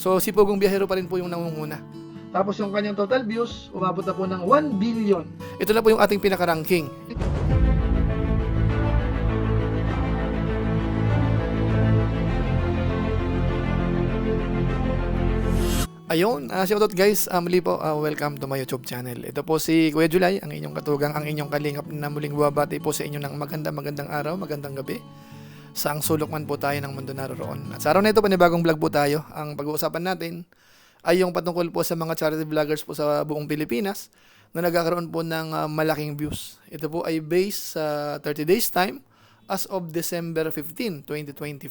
So si Pugong Biyahero pa rin po yung nangunguna. Tapos yung kanyang total views, umabot na po ng 1 billion. Ito na po yung ating pinaka-ranking. Ayun, shoutout guys, muli po, welcome to my YouTube channel. Ito po si Kuya July, ang inyong katugang, ang inyong kalingap na muling bumabati po sa inyo ng magandang araw, magandang gabi. Saang sulok man po tayo ng mundo naroon. At sa araw na ito, panibagong vlog po tayo. Ang pag-uusapan natin ay yung patungkol po sa mga charity vloggers po sa buong Pilipinas na nagkakaroon po ng malaking views. Ito po ay based sa 30 days time as of December 15, 2025.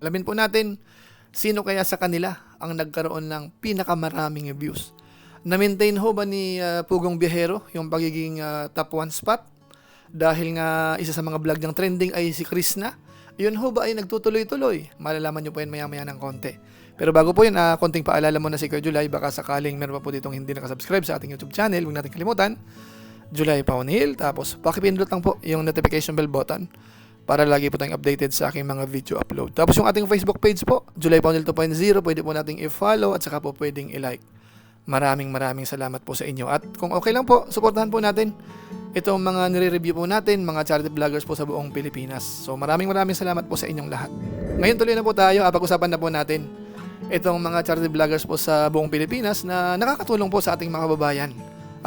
Alamin po natin sino kaya sa kanila ang nagkaroon ng pinakamaraming views. Na-maintain ho ba ni Pugong Biyahero yung pagiging top 1 spot? Dahil nga isa sa mga vlog ng trending ay si Chris na. Yun ho ba ay nagtutuloy-tuloy? Malalaman nyo po yan maya-maya ng konti. Pero bago po yun, konting paalala muna si Kuya July. Baka sakaling meron pa po ditong hindi nakasubscribe sa ating YouTube channel. Huwag natin kalimutan. July Paunil. Tapos pakipindot lang po yung notification bell button para lagi po tayong updated sa aking mga video upload. Tapos yung ating Facebook page po, July Paunil 2.0, pwede po nating i-follow at saka po pwedeng i-like. Maraming salamat po sa inyo. At kung okay lang po, suportahan po natin itong mga nire-review po natin, mga charity vloggers po sa buong Pilipinas. So maraming salamat po sa inyong lahat. Ngayon tuloy na po tayo, pag-usapan na po natin itong mga charity vloggers po sa buong Pilipinas na nakakatulong po sa ating mga kababayan.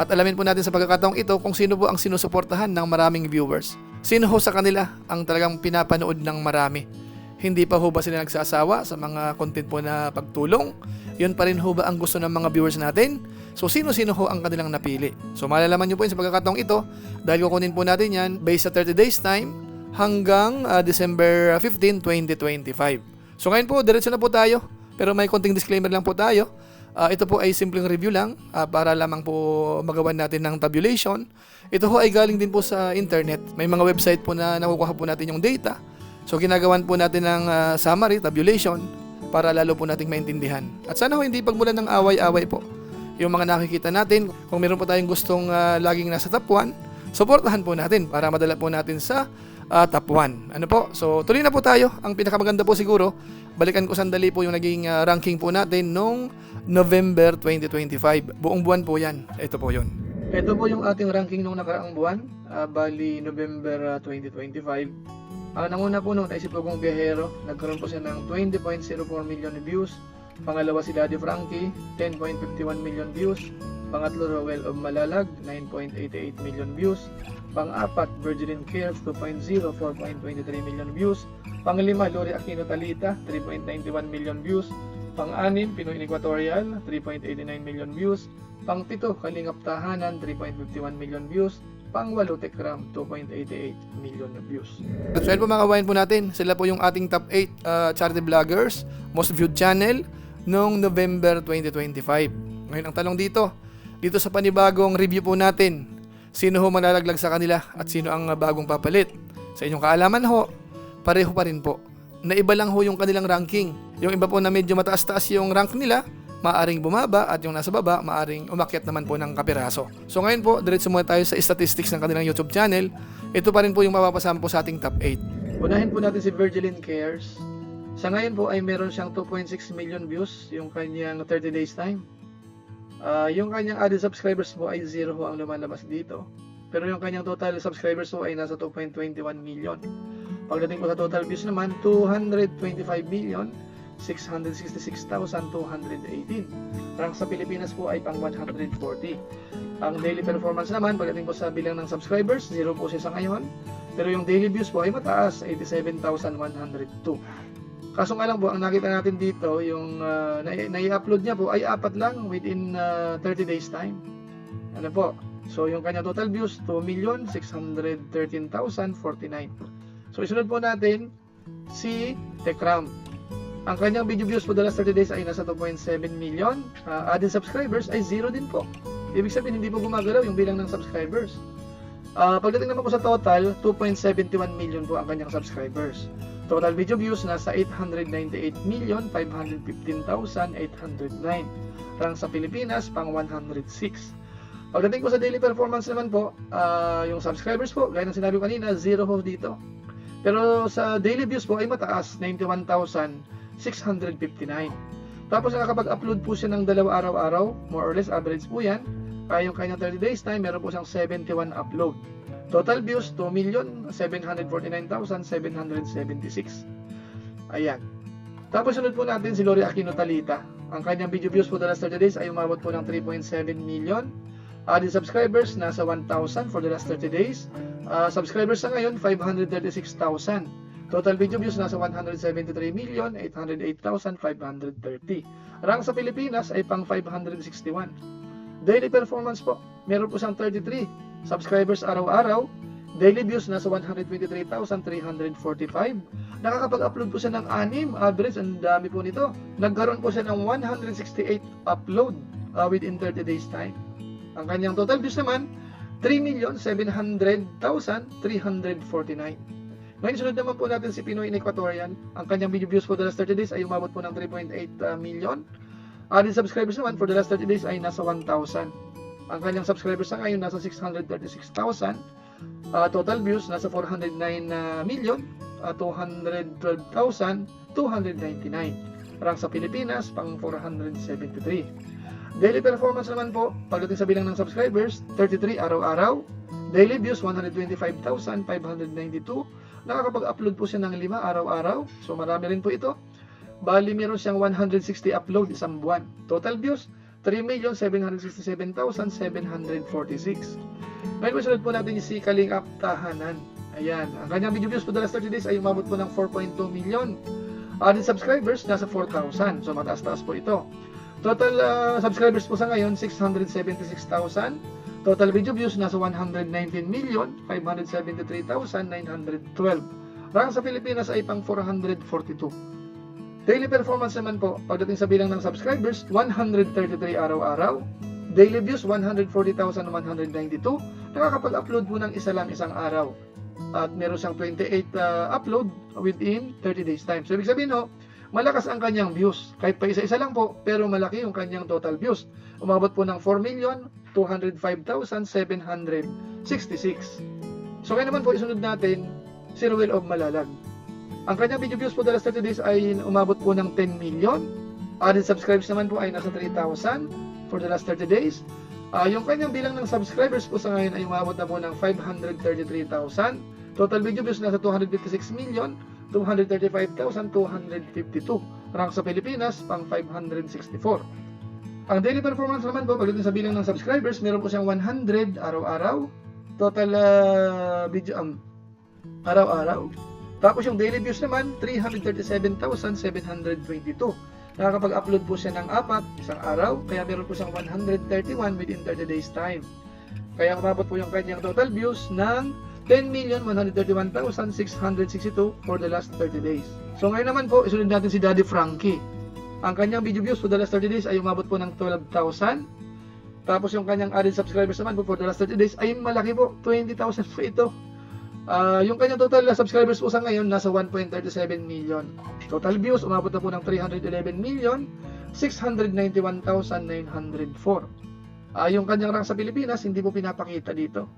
At alamin po natin sa pagkakataong ito kung sino po ang sinusuportahan ng maraming viewers. Sino ho sa kanila ang talagang pinapanood ng marami? Hindi pa ho ba sila nagsasawa sa mga content po na pagtulong? Yun pa rin ho ba ang gusto ng mga viewers natin? So sino-sino ho ang kanilang napili? So malalaman nyo po yun sa pagkakataong ito dahil kukunin po natin yan based sa 30 days time hanggang December 15, 2025. So ngayon po, diretso na po tayo. Pero may konting disclaimer lang po tayo. Ito po ay simpleng review lang para lamang po magawan natin ng tabulation. Ito ho ay galing din po sa internet. May mga website po na nakukuha po natin yung data. So ginagawan po natin ng summary, tabulation para lalo po nating maintindihan. At sana ho hindi pagmulan ng away-away po. Yung mga nakikita natin, kung meron po tayong gustong laging nasa top 1, suportahan po natin para madala po natin sa top 1. Ano po? So tuloy na po tayo. Ang pinakamaganda po siguro, balikan ko sandali po yung naging ranking po natin noong November 2025. Buong buwan po yan. Ito po yun. Ito po yung ating ranking noong nakaraang buwan. Bali November 2025. Nanguna po noon ay si Pugong Biyahero. Nagkaroon po siya ng 20.04 million views. Pangalawa si Daddy Frankie, 10.51 million views. Pangatlo, Roel of Malalag, 9.88 million views. Pang-apat, Virgilin Cares, 2.0, 4.23 million views. Pang-lima, Lori Aquino Talita, 3.91 million views. Pang-anim, Pinoy Equatorial, 3.89 million views. Pang-pito, Kalingap Tahanan, 3.51 million views. Pang-walo, Tekram, 2.88 million views. At so po mga kawain po natin, sila po yung ating top 8 charity vloggers, most viewed channel noong November 2025. Ngayon ang tanong dito sa panibagong review po natin, sino ho malalaglag sa kanila at sino ang bagong papalit? Sa inyong kaalaman ho, pareho pa rin po. Naiba lang ho yung kanilang ranking. Yung iba po na medyo mataas-taas yung rank nila, maaring bumaba at yung nasa baba, maaring umakyat naman po ng kapiraso. So ngayon po, diretso muna tayo sa statistics ng kanilang YouTube channel. Ito pa rin po yung mapapasama po sa ating top 8. Unahin po natin si Virgilin Cares. Sa ngayon po ay meron siyang 2.6 million views yung kanyang 30 days time. Yung kanyang added subscribers po ay 0 ho ang lumalabas dito. Pero yung kanyang total subscribers po ay nasa 2.21 million. Pagdating po sa total views naman, 225,666,218. Rank sa Pilipinas po ay pang 140. Ang daily performance naman, pagdating po sa bilang ng subscribers, 0 po siya sa ngayon. Pero yung daily views po ay mataas, 87,102. Kaso nga lang po, ang nakita natin dito, yung nai-upload niya po ay 4 lang within 30 days time. Ano po? So yung kanya total views, 2,613,049. So isunod po natin si Tekram. Ang kanyang video views po the last 30 days ay nasa 2.7 million. Added subscribers ay 0 din po. Ibig sabihin hindi po gumagalaw yung bilang ng subscribers. Pagdating naman po sa total, 2.71 million po ang kanyang subscribers. Total video views nasa 898,515,809. Rank sa Pilipinas pang 106. Pagdating po sa daily performance naman po, yung subscribers po, gaya ng sinabi ko kanina, 0 ho dito. Pero sa daily views po ay mataas, 91,659. Tapos nakakapag-upload po siya ng 2 araw-araw, more or less average po yan. Kaya yung kanyang 30 days time, meron po siyang 71 upload. Total views, 2,749,776. Ayan. Tapos sunod po natin si Lori Aquino Talita. Ang kanyang video views for the last 30 days ay umabot po ng 3.7 million. Added subscribers, nasa 1,000 for the last 30 days. Subscribers sa ngayon, 536,000. Total video views, nasa 173,808,530. Rank sa Pilipinas ay pang 561. Daily performance po, meron po siyang 33 subscribers araw-araw. Daily views, nasa 123,345. Nakakapag-upload po siya ng 6, average, ang dami po nito. Nagkaroon po siya ng 168 upload within 30 days time. Ang kanyang total views naman, 3,700,349. Ngayon, sunod naman po natin si Pinoy in Equatorian. Ang kanyang video views for the last 30 days ay umabot po ng 3.8 million. Added subscribers naman for the last 30 days ay nasa 1,000. Ang kanyang subscribers sa ngayon nasa 636,000. Total views nasa 409,212,299. Rank sa Pilipinas pang 473. Daily performance naman po, pagdating sa bilang ng subscribers, 33 araw-araw. Daily views 125,592. Nakakapag-upload po siya ng 5 araw-araw. So marami rin po ito. Bali meron siyang 160 upload isang buwan. Total views 3,767,746. Ngayon sunod po natin si Kalingap Tahanan. Ayan, ang kanyang video views for the last 30 days ay umabot po ng 4.2 million. Added subscribers nasa 4,000. So mataas-taas po ito. Total subscribers po sa ngayon 676,000. Total video views nasa 119,573,912. Rank sa Pilipinas ay pang 442. Daily performance naman po, pagdating sa bilang ng subscribers, 133 araw-araw. Daily views, 140,192. Nakakapag-upload po ng isa lang isang araw. At meron siyang 28 upload within 30 days time. So, ibig sabihin ho, malakas ang kanyang views. Kahit pa isa-isa lang po, pero malaki yung kanyang total views. Umabot po ng 4,205,766. So, kaya naman po, isunod natin si Ruel of Malalag. Ang kanyang video views po the last 30 days ay umabot po ng 10 million. Added subscribers naman po ay nasa 3,000 for the last 30 days. Yung kanyang bilang ng subscribers po sa ngayon ay umabot na po ng 533,000. Total video views nasa 256,235,252. Rank sa Pilipinas pang 564. Ang daily performance naman po pagdating sa bilang ng subscribers, meron po siyang 100 araw-araw. Total video araw-araw. Tapos yung daily views naman, 337,722. Nakakapag-upload po siya ng 4 isang araw, kaya meron po siyang 131 within 30 days time. Kaya umabot po yung kanyang total views ng 10,131,662 for the last 30 days. So ngayon naman po, isunod natin si Daddy Frankie. Ang kanyang video views for the last 30 days ay umabot po ng 12,000. Tapos yung kanyang added subscribers naman po for the last 30 days ay malaki po, 20,000 po ito. Yung kanyang total subscribers po sa ngayon nasa 1.37 million. Total views umabot na po ng 311,691,904. Yung kanyang rank sa Pilipinas hindi po pinapakita dito.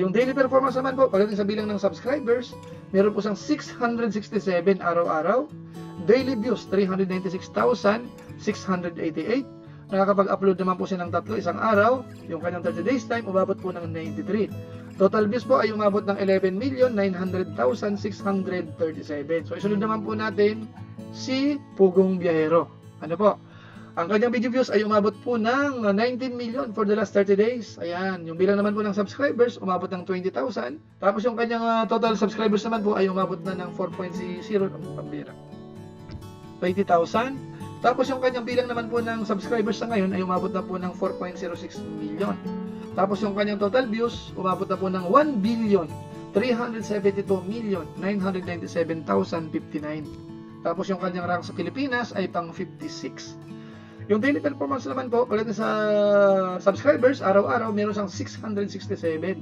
Yung daily performance naman po pagdating sa bilang ng subscribers, meron po siyang 667 araw-araw. Daily views 396,688. Nakakapag-upload naman po siya ng 3 isang araw. Yung kanyang 30 days time umabot po ng 93. Total views po ay umabot ng 11,900,637. So isunod naman po natin si Pugong Biyahero. Ano po? Ang kanyang video views ay umabot po ng 19 million for the last 30 days. Ayan, yung bilang naman po ng subscribers umabot ng 20,000. Tapos yung kanyang total subscribers naman po ay umabot na ng 4.0 pambira. 20,000. Tapos yung kanyang bilang naman po ng subscribers sa ngayon ay umabot na po ng 4.06 million. Tapos yung kanyang total views, umabot na po ng 1,372,997,059. Tapos yung kanyang rank sa Pilipinas ay pang 56. Yung daily performance naman po, pagdating sa subscribers, araw-araw meron siyang 667.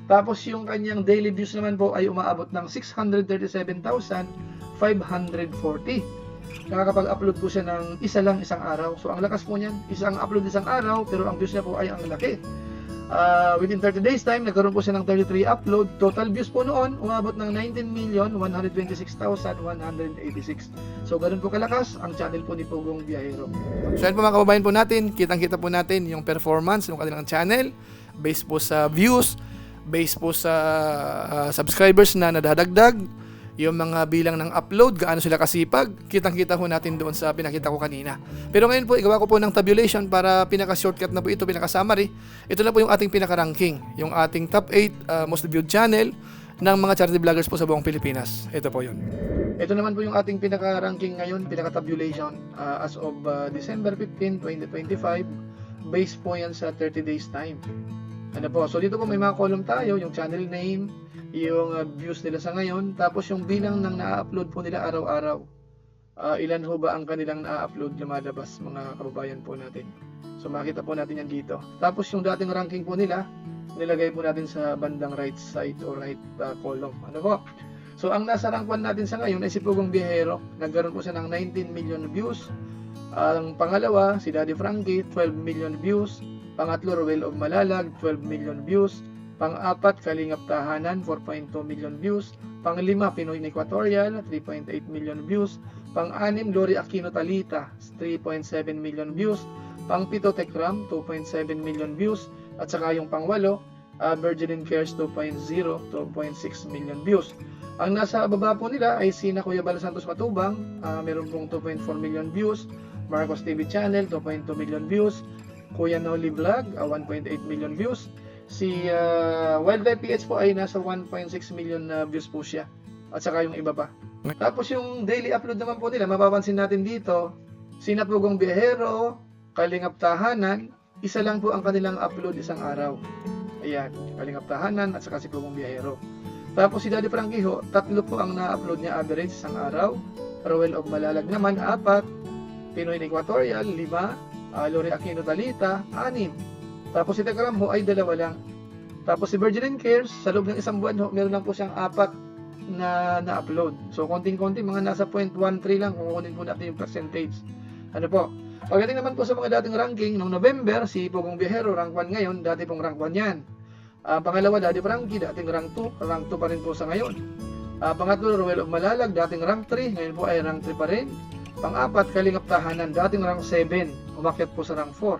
Tapos yung kanyang daily views naman po ay umaabot ng 637,540. Nakakapag-upload po siya ng isa lang isang araw. So ang lakas po niyan, isang upload isang araw, pero ang views niya po ay ang laki. Within 30 days time, nagkaroon po siya ng 33 upload. Total views po noon, umabot ng 19,126,186. So, ganun po kalakas ang channel po ni Pugong Biyahero. So, yan po mga kababayan po natin. Kitang-kita po natin yung performance ng kanilang channel based po sa views, based po sa subscribers na nadadagdag, yung mga bilang ng upload, gaano sila kasipag, kitang-kita ho natin doon sa pinakita ko kanina. Pero ngayon po, igawa ko po ng tabulation para pinaka-shortcut na po ito, pinaka-summary. Ito na po yung ating pinaka-ranking, yung ating top 8 most viewed channel ng mga charity vloggers po sa buong Pilipinas. Ito po yun. Ito naman po yung ating pinaka-ranking ngayon, pinaka-tabulation as of December 15, 2025. Based po yan sa 30 days time. Ano po? So dito po may mga column tayo, yung channel name, yung views nila sa ngayon, tapos yung bilang ng na-upload po nila araw-araw. Ilan ho ba ang kanilang na-upload lumalabas, mga kababayan po natin. So makita po natin yan dito. Tapos yung dating ranking po nila, nilagay po natin sa bandang right side o right column. Ano po? So ang nasa rank 1 natin sa ngayon ay si Pugong Biyahero. Nagkaroon po siya ng 19 million views. Ang pangalawa, si Daddy Frankie, 12 million views. Pangatlo, Ruel of Malalag, 12 million views. Pang-apat, Kalingap Tahanan, 4.2 million views. Pang-lima, Pinoy Equatorial, 3.8 million views. Pang-anim, Lori Aquino Talita, 3.7 million views. Pang-pito, Tekram, 2.7 million views. At saka yung pang-walo, Virgin Cares 2.0, 2.6 million views. Ang nasa baba po nila ay sina Kuya Bala Santos Matubang, meron pong 2.4 million views. Marcos TV Channel, 2.2 million views. Kuya Noli Vlog, 1.8 million views. Si Wildlife PH po ay nasa 1.6 million views po siya. At saka yung iba pa. Tapos yung daily upload naman po nila, mapapansin natin dito, sina Pugong Biyahero, Kalingap Tahanan, isa lang po ang kanilang upload isang araw. Ayan, Kalingap Tahanan at saka si Pugong Biyahero. Tapos si Daddy Frankie ho, 3 po ang na-upload niya average isang araw. Ruel of Malalag naman, 4. Pinoy Equatorial, 5. Lori Aquino Talita, 6. Tapos si Tekram ho ay 2 lang. Tapos si Virgin Cares, sa loob ng isang buwan ho, meron lang po siyang 4 na na-upload. So konting-konti, mga nasa 0.13 lang kung kukunin po natin yung percentage. Ano po? Pagdating naman po sa mga dating ranking, noong November, si Pugong Biyahero, rank 1 ngayon, dati pong rank 1 yan. Pangalawa, Daddy Frankie, dating rank 2 pa rin po sa ngayon. Pangatlo, Ruel of Malalag, dating rank 3, ngayon po ay rank 3 pa rin. Pang-apat, Kalingap Tahanan, dating rank 7, umakyat po sa rank 4.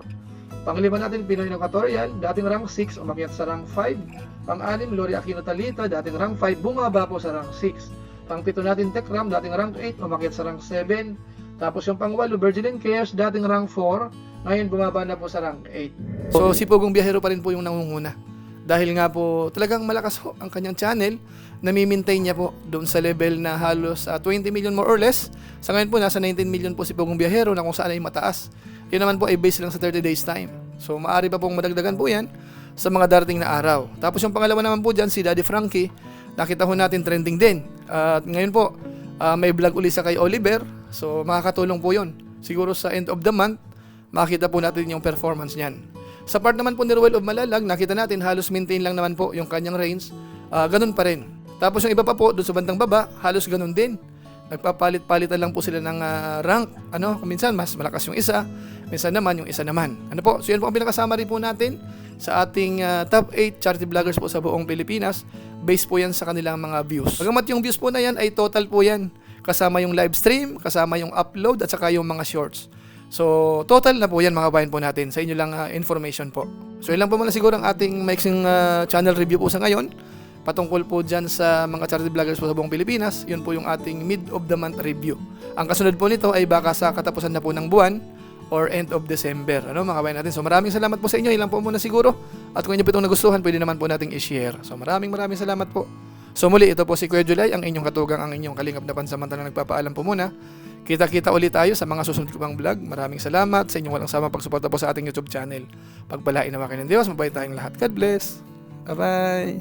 Pang-lima natin, Pinoy Equatorial, dating rank 6, umakyat sa rank 5. Pang-anim, Lori Aquino Talita, dating rank 5, bumaba po sa rank 6. Pang-pito natin, Tekram, dating rank 8, umakyat sa rank 7. Tapos yung pang-walo, Virgin Cares, dating rank 4, ngayon bumaba na po sa rank 8. So si Pugong Biyahero pa rin po yung nangunguna. Dahil nga po talagang malakas po ang kanyang channel, nami-maintain niya po doon sa level na halos 20 million more or less. Sa ngayon po nasa 19 million po si Pugong Biyahero na kung saan ay mataas. Yun naman po ay based lang sa 30 days time. So maaari pa pong madagdagan po yan sa mga darating na araw. Tapos yung pangalawa naman po dyan, si Daddy Frankie, nakita ho natin trending din. At ngayon po, may vlog uli sa kay Oliver. So makakatulong po yun. Siguro sa end of the month, makita po natin yung performance niyan. Sa part naman po ni Ruel of Malalag, nakita natin halos maintain lang naman po yung kanyang range. Ganun pa rin. Tapos yung iba pa po, doon sa bandang baba, halos ganun din. Nagpapalit-palitan lang po sila ng rank. Kung minsan mas malakas yung isa, minsan naman yung isa naman. Ano po? So yan po ang pinakasummary po natin sa ating top 8 charity vloggers po sa buong Pilipinas. Based po yan sa kanilang mga views. Bagamat yung views po na yan ay total po yan. Kasama yung live stream, kasama yung upload at saka yung mga shorts. So total na po yan mga kabayan po natin. Sa inyo lang information po. So yun lang po muna siguro ang ating mixing channel review po sa ngayon. Patungkol po dyan sa mga charity vloggers po sa buong Pilipinas. Yun po yung ating mid of the month review. Ang kasunod po nito ay baka sa katapusan na po ng buwan or end of December. Mga kabayan natin. So maraming salamat po sa inyo. Ilang po muna siguro. At kung inyo po itong nagustuhan, pwede naman po nating i-share. So maraming salamat po. So muli, ito po si Kuya July, ang inyong katugang, ang inyong kalingap na pansamantalang nagpapaalam po muna. Kita-kita ulit tayo sa mga susunod ko pang vlog. Maraming salamat sa inyong walang sama pagsuporta po sa ating YouTube channel. Pagpalain naman kayo ng Diyos. Mabait tayong lahat. God bless. Bye-bye.